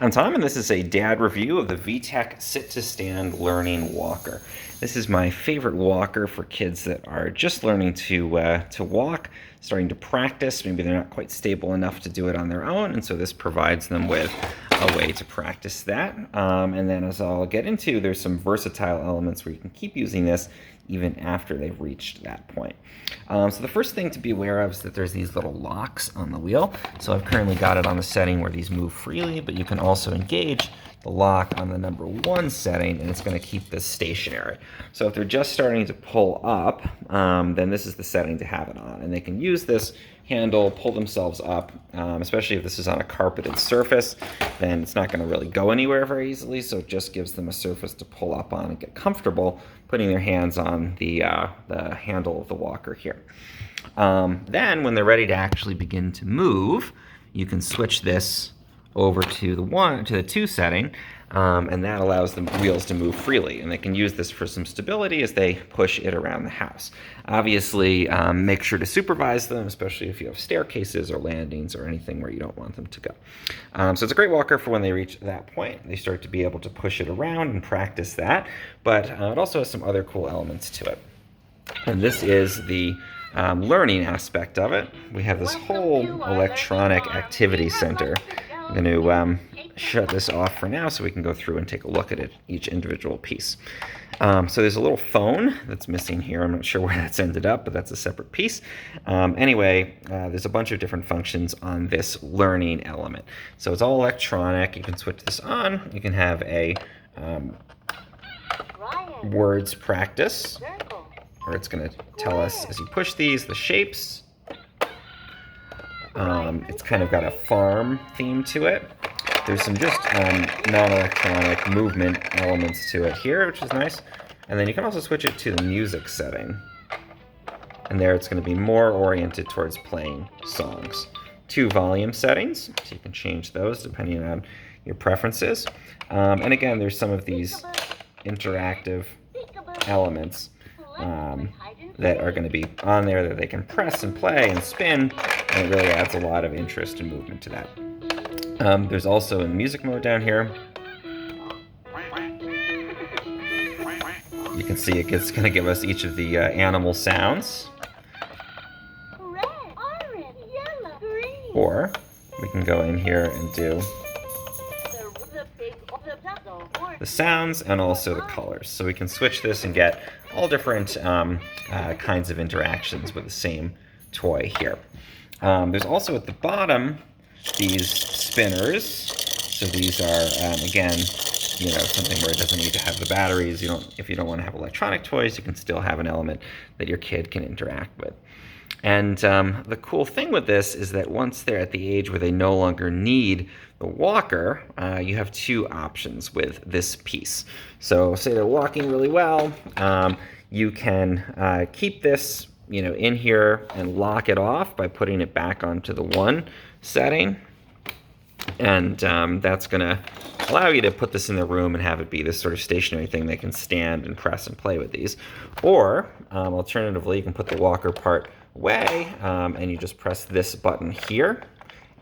I'm Tom, and this is a dad review of the VTech Sit-to-Stand Learning Walker. This is my favorite walker for kids that are just learning to walk, starting to practice. Maybe they're not quite stable enough to do it on their own, and so this provides them with a way to practice that. And then, as I'll get into, there's some versatile elements where you can keep using this even after they've reached that point. So the first thing to be aware of is that there's these little locks on the wheel. So I've currently got it on the setting where these move freely, but you can also engage the lock on the number 1 setting, and it's going to keep this stationary. So if they're just starting to pull up, then this is the setting to have it on. And they can use this handle, pull themselves up, especially if this is on a carpeted surface, then it's not going to really go anywhere very easily, so it just gives them a surface to pull up on and get comfortable putting their hands on the handle of the walker here. Then when they're ready to actually begin to move, you can switch this over to the 2 setting, and that allows the wheels to move freely, and they can use this for some stability as they push it around the house. Obviously, make sure to supervise them, especially if you have staircases or landings or anything where you don't want them to go. So it's a great walker for when they reach that point. They start to be able to push it around and practice that, but it also has some other cool elements to it. And this is the learning aspect of it. We have this whole electronic activity center. I'm going to shut this off for now so we can go through and take a look at it, each individual piece. So there's a little phone that's missing here. I'm not sure where that's ended up, but that's a separate piece. Anyway, there's a bunch of different functions on this learning element. So it's all electronic. You can switch this on. You can have a words practice, where it's going to tell us as you push these the shapes. It's kind of got a farm theme to it. There's some just non-electronic movement elements to it here, which is nice. And then you can also switch it to the music setting. And there it's going to be more oriented towards playing songs. 2 volume settings, so you can change those depending on your preferences. And again, there's some of these interactive elements that are going to be on there that they can press and play and spin, and it really adds a lot of interest and movement to that. There's also in music mode down here. You can see it's going to give us each of the animal sounds. Or we can go in here and do the sounds and also the colors. So we can switch this and get all different kinds of interactions with the same toy here. There's also at the bottom these spinners. So these are, again, something where it doesn't need to have the batteries. If you don't want to have electronic toys, you can still have an element that your kid can interact with. And the cool thing with this is that once they're at the age where they no longer need the walker, you have 2 options with this piece. So say they're walking really well, you can keep this in here and lock it off by putting it back onto the 1 setting. And that's going to allow you to put this in the room and have it be this sort of stationary thing they can stand and press and play with these. Or alternatively, you can put the walker part away and you just press this button here,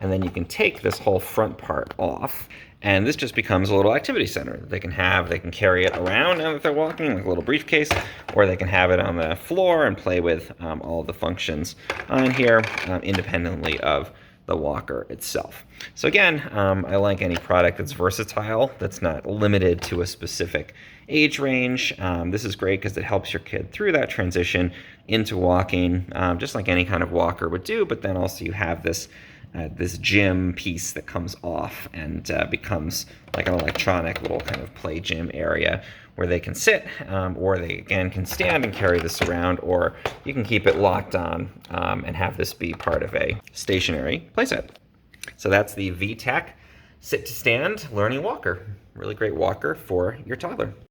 and then you can take this whole front part off, and this just becomes a little activity center that they can have. They can carry it around now that they're walking, like a little briefcase, or they can have it on the floor and play with all of the functions on here independently of the walker itself. So again, I like any product that's versatile, that's not limited to a specific age range. This is great because it helps your kid through that transition into walking, just like any kind of walker would do, but then also you have this gym piece that comes off and becomes like an electronic little kind of play gym area where they can sit, or they again can stand and carry this around, or you can keep it locked on and have this be part of a stationary playset. So that's the VTech Sit-to-Stand Learning Walker. Really great walker for your toddler.